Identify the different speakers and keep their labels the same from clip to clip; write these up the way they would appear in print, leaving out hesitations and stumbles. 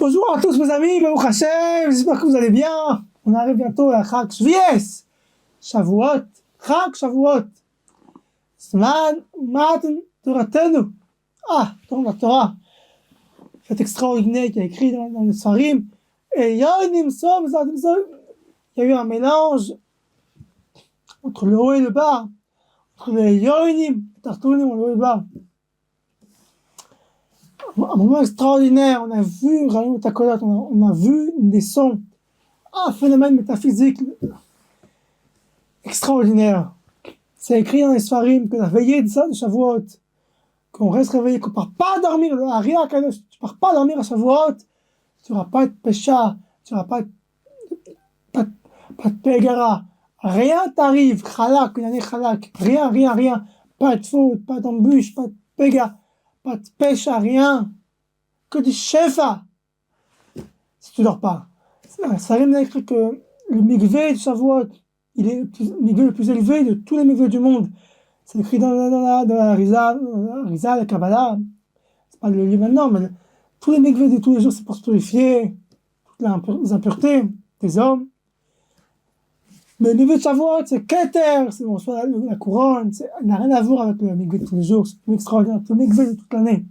Speaker 1: Bonjour à tous mes amis, Baruch Hashem, j'espère que vous allez bien. On arrive bientôt à Chag Shvies, Shavuot, Chag Shavuot. Zman Matan Toratenu. Dans la Torah. Fête extraordinaire qui est écrit dans le Sfarim. Et Yonim Som, il y a eu un mélange entre le haut et le bas, entre les Yonim, Tartunim et le haut et le bas. Un moment extraordinaire, on a vu, on a vu des sons, un phénomène métaphysique extraordinaire. C'est écrit dans les Sfarim que la veillée de Shavuot, qu'on reste réveillé, qu'on ne part pas dormir, tu ne pars pas dormir à Shavuot, tu n'auras pas de pécha, tu n'auras pas de pégara, rien t'arrive, chalak, une année chalak, rien, pas de faute, pas d'embûche, pas de péga, pas de pécha, rien, que du shefa, si tu ne dors pas. Ça a écrit que le mikvé de Shavuot, il est le mikvé le plus élevé de tous les mikvés du monde. C'est écrit dans la Risa, la Kabbalah, c'est pas le lieu maintenant, mais tous les mikvés de tous les jours, c'est pour se purifier, toutes les impuretés des hommes. Mais le mikvé de Shavuot, c'est Keter, c'est bon, soit la couronne, ça n'a rien à voir avec le mikvé de tous les jours, c'est extraordinaire, le mikvé de toute l'année.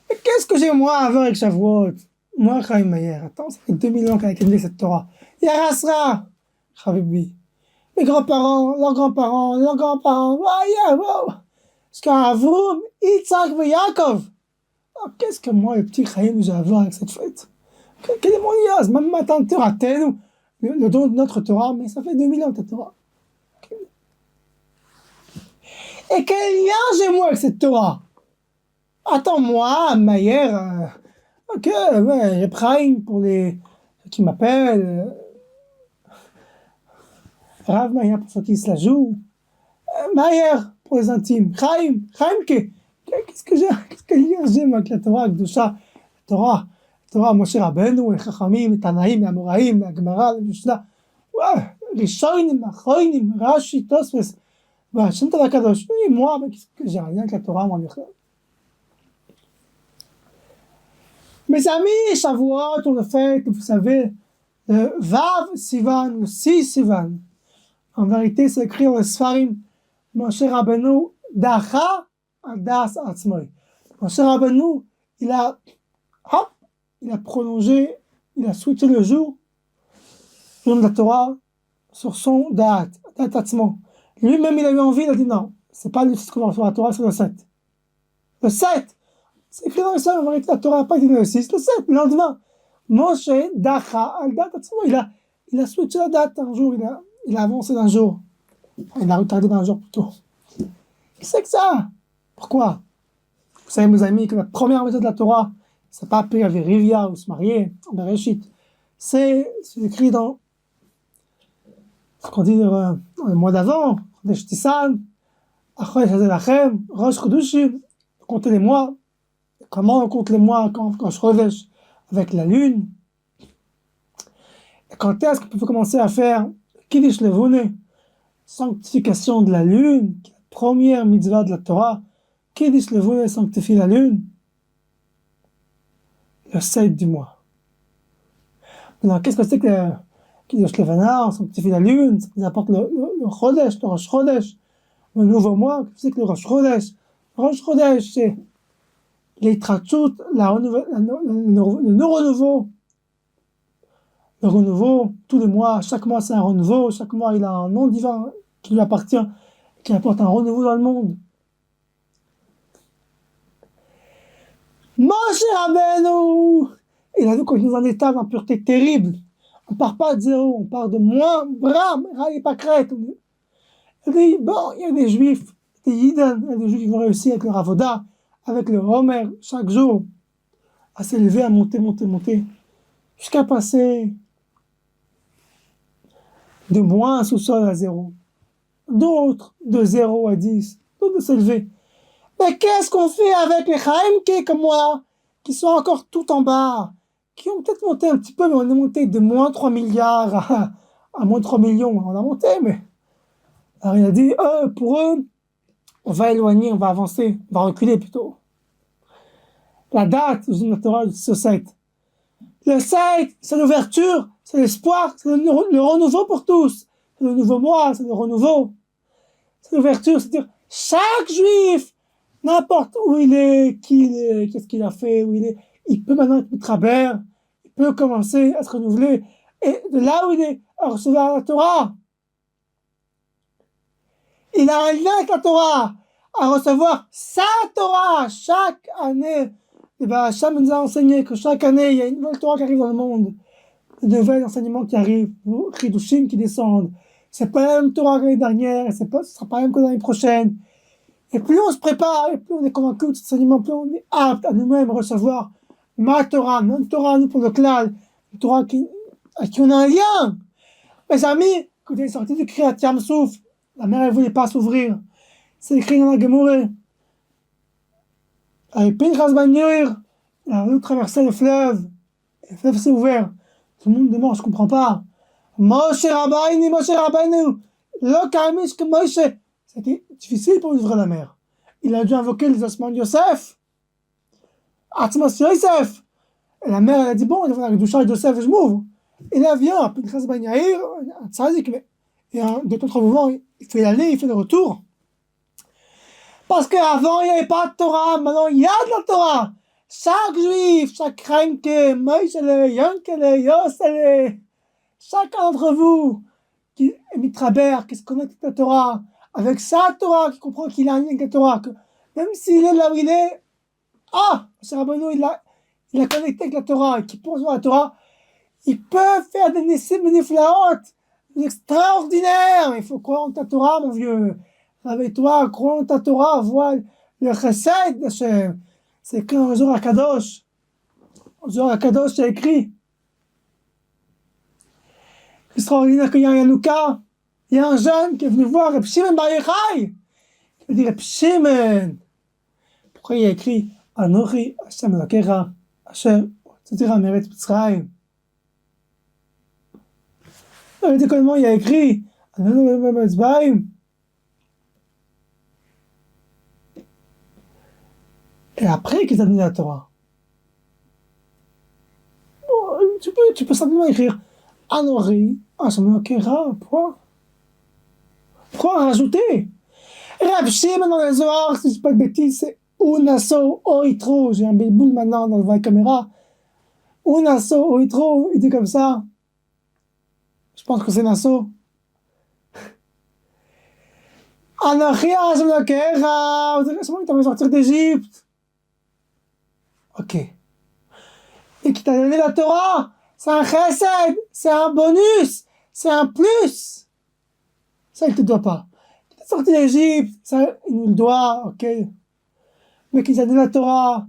Speaker 1: Mais qu'est-ce que j'ai moi à voir avec Shavuot? Moi, Chaim Mayer, attends, ça fait 2000 ans qu'elle a écrit cette Torah. Yarasra, Chavibi. Mes grands-parents, leurs grands-parents, jusqu'à Avrum, Yitzhak et Yaakov. Qu'est-ce que moi, le petit Chaim, j'ai à voir avec cette fête? Quel est mon lien? Même matin, Torah, le don de notre Torah, mais ça fait 2000 ans ta Torah. Et quel lien j'ai moi avec cette Torah? Attends, moi, Mayer, Chaim pour les qui m'appellent, Rav Mayer pour ceux qui se la jouent, Mayer pour les intimes, Chaim, qu'est-ce que lien j'ai moi avec la Torah, avec Kedusha, la Torah, Moshe Rabbeinu, les Chachamim, les Tanaïm, les Amoraïm, la Gemara, la Mishnah, Rishonim, Achronim, Rashi, Tosfos, Shem Tov HaKadosh, et moi, qu'est-ce que j'ai rien avec la Torah, moi, mes amis, Shavuot, on le fait, vous savez, le Vav Sivan, le 6 Sivan. En vérité, c'est écrit dans le Sfarim, Moshe Rabbeinu, Dacha Adas Atzmoi. Moshe Rabbeinu, il a prolongé, il a switché le jour de la Torah sur son Dat Atzmo. Lui-même, il a eu envie, il a dit non, c'est pas le 6 qu'on va sur la Torah, c'est le 7. Le 7! C'est écrit dans le sol, en vérité, la Torah n'a pas été le 6, le 7, le lendemain. Moshe, Dacha, al dat il a switché la date un jour, il a avancé d'un jour. Il a retardé d'un jour plutôt. Qu'est-ce que c'est que ça? Pourquoi? Vous savez, mes amis, que la première méthode de la Torah, c'est pas appeler à Rivia ou se marier, en Bereshit. C'est écrit dans ce qu'on dit dans le mois d'avant, Chodesh Tissan, Achodesh Hazelachem, Rosh Chodushim, comptez les mois. Comment on compte les mois quand je Chodesh avec la lune? Et quand est-ce qu'on peut commencer à faire Kiddush Levune, sanctification de la lune, qui est la première mitzvah de la Torah? Kiddush Levune sanctifie la lune le 7 du mois. Maintenant, qu'est-ce que c'est que Kiddush Levana, on sanctifie la lune, ça nous apporte le Chodesh, le Rosh Chodesh, le nouveau mois. Qu'est-ce que c'est que le Rosh Chodesh? Le Rosh Chodesh, c'est les Tratchout, le renouveau. Le renouveau, tous les mois, chaque mois c'est un renouveau, chaque mois il a un nom divin qui lui appartient, qui apporte un renouveau dans le monde. Moshe Rabbeinu, il a vu qu'on est dans un état d'impureté terrible. On part pas de zéro, on part de moins, bram, râle pas crête. Il dit, bon, il y a des juifs, des yidden, il y a des juifs qui vont réussir avec leur avoda, avec le Homer, chaque jour, à s'élever, à monter, jusqu'à passer de moins sous-sol à 0. D'autres, de 0 à 10. D'autres de s'élever. Mais qu'est-ce qu'on fait avec les Chaim comme moi, qui sont encore tout en bas, qui ont peut-être monté un petit peu, mais on est monté de moins 3 milliards à moins 3 millions. On a monté, mais... Alors il a dit, pour eux, on va éloigner, on va avancer, on va reculer plutôt. la date de la Torah, c'est le 7. Le 7, c'est l'ouverture, c'est l'espoir, c'est le renouveau pour tous. C'est le nouveau mois, c'est le renouveau. C'est l'ouverture, c'est-à-dire chaque juif, n'importe où il est, qui il est, qu'est-ce qu'il a fait, où il peut maintenant être travers, il peut commencer à se renouveler. Et de là où il est, à recevoir la Torah. Il a un lien avec la Torah, à recevoir sa Torah chaque année. Et ben, Hachem nous a enseigné que chaque année, il y a une nouvelle Torah qui arrive dans le monde, de nouveaux enseignements qui arrivent, Chidushim qui descendent. C'est pas la même Torah que l'année dernière, ce sera pas la même que l'année prochaine. Et plus on se prépare, et plus on est convaincu de cet enseignement, plus on est apte à nous-mêmes recevoir ma Torah, notre Torah, nous pour le clan, une Torah à qui on a un lien. Mes amis, quand il est sorti du Kriyat Yam Souf, la mer, elle voulait pas s'ouvrir. C'est écrit dans la Gemorah. Avec Pinchas Ben Yair, il a voulu traverser le fleuve. Et le fleuve s'est ouvert. Tout le monde demande, je comprends pas. Moshe Rabbeinu, lo kamish que Moshe. C'était difficile pour ouvrir la mer. Il a dû invoquer les ossements de Yosef. Atzmas Yosef. Et la mer, elle a dit, bon, il va avec Doucha et Yosef, je m'ouvre. Et là vient Pinchas Ben Yair, un tzadik, et d'autres moments, il fait l'aller, il fait le retour. Parce qu'avant, il n'y avait pas de Torah, maintenant il y a de la Torah. Chaque juif, chaque Renke, Moïsele, Yankele, Yosele, chacun d'entre vous qui est mitraber, qui se connecte avec la Torah, avec sa Torah, qui comprend qu'il a un lien avec la Torah, que même s'il est là où il est, M. Rabbeinu, il a connecté avec la Torah, et qui pense à la Torah, il peut faire des nissim et des flaot, extraordinaires. Il faut croire en ta Torah, mon vieux. Réveille-toi, crois en ta Torah, vois le chesed d'Hachem. C'est écrit dans le Zohar HaKadosh. Le Zohar HaKadosh, c'est écrit. Extraordinaire qu'il y a un Yanouka. Il y a un jeune qui est venu voir Reb Shimon Bar Yochai. Il dit Reb Shimon. Pourquoi il y a écrit Anochi Hashem Elokecha Asher Tzitira Meretz Mitzrayim? Il dit comment il y a écrit Anochi Mitzrayim. Et après qu'ils ont donné la Torah. Tu peux simplement écrire Anori, Hashem Elokecha, point. Pourquoi rajouter? Reb Shimon dans le Zohar, si je ne dis pas de bêtises, c'est Unaso Oitro. J'ai un boule maintenant dans la caméra. Unaso Oitro, il dit comme ça. Je pense que c'est Naso. Anochi Hashem Elokecha. C'est moi qui t'avais sorti d'Égypte. Ok. Et qui t'a donné la Torah, c'est un chesed, c'est un bonus, c'est un plus. Ça, il ne te doit pas. Il t'a sorti d'Égypte, ça, il nous le doit, ok. Mais qu'il t'a donné la Torah,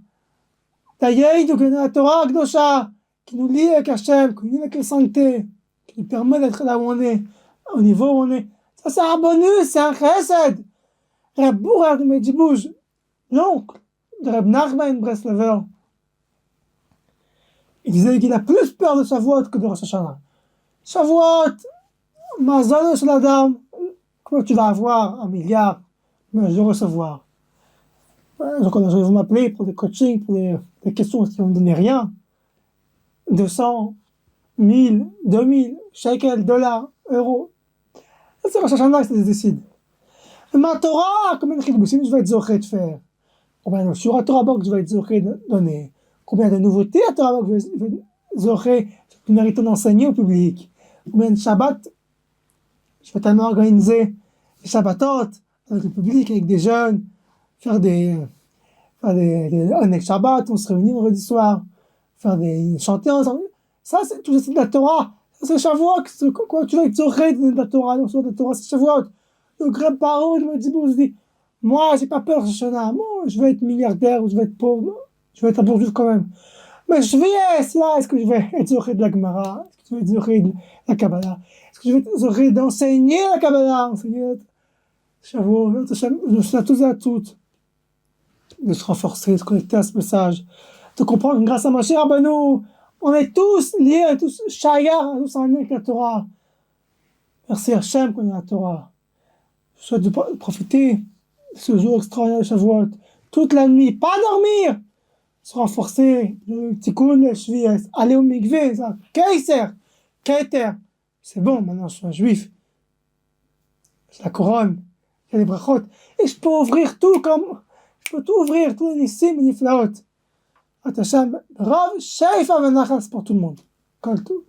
Speaker 1: d'ailleurs, il nous donne la Torah, Akdosha, qui nous lie avec Hachem, qui nous lie avec la santé, qui nous permet d'être là où on est, au niveau où on est. Ça, c'est un bonus, c'est un chesed. Reb Bourah de Medjibouj, l'oncle de Reb Nachman Breslaver, il disait qu'il a plus peur de Shavuot que de Rosh Hashanah. Shavuot, Mazon sur la dame, comment tu vas avoir 1 milliard, mais je vais recevoir. Donc, je vais vous m'appeler pour des coachings, pour des questions qui ne vont me donner rien. 200, 1000, 2000, shekels, dollars, euros. C'est Rosh Hashanah qui se décide. Ma Torah, combien de chidoushim je vais être zoché de faire? Combien de sur la Torah box je vais être zoché de donner? Combien de nouveautés à Torah box je vais zoché de mériter d'enseigner au public? Combien de Shabbat je vais tellement organiser des Shabbatot avec le public, avec des jeunes, faire des Onek Shabbat, on se réunit vendredi soir, chanter ensemble. Ça, c'est tout ça, c'est de la Torah. Ça, c'est Shavuot. Quand tu vas être zoché de la Torah, non, de la Torah, c'est Shavuot. Donc, Reb Paro, je me dis, moi, j'ai pas peur de Shana. Moi, je vais être milliardaire ou je vais être pauvre. Je vais être un bon juif quand même. Mais je vais est-ce que je vais être zoché de la Gemara? Est-ce que je vais être zoché de la Kabbalah? Est-ce que je vais être zoché d'enseigner la Kabbalah? Enseigner Shavuot. Je souhaite à tous et à toutes de se renforcer, de se connecter à ce message, de comprendre que grâce à Moshe Rabbeinu, on est tous liés, on est tous shayar, tous en lien avec la Torah. Merci Hachem qu'on a la Torah. Je souhaite de profiter de ce jour extraordinaire de Shavuot, toute la nuit, pas dormir, se renforcer, le tikkun, le shvias, aller au mikvé, ça, keiser, keter, c'est bon, maintenant je suis un juif, j'ai la couronne, j'ai les brachot, et je peux ouvrir tout je peux tout ouvrir, tous les nissim et niflaot. At Hashem, Rav, Sheifa Venachas pour tout le monde. Kol tout.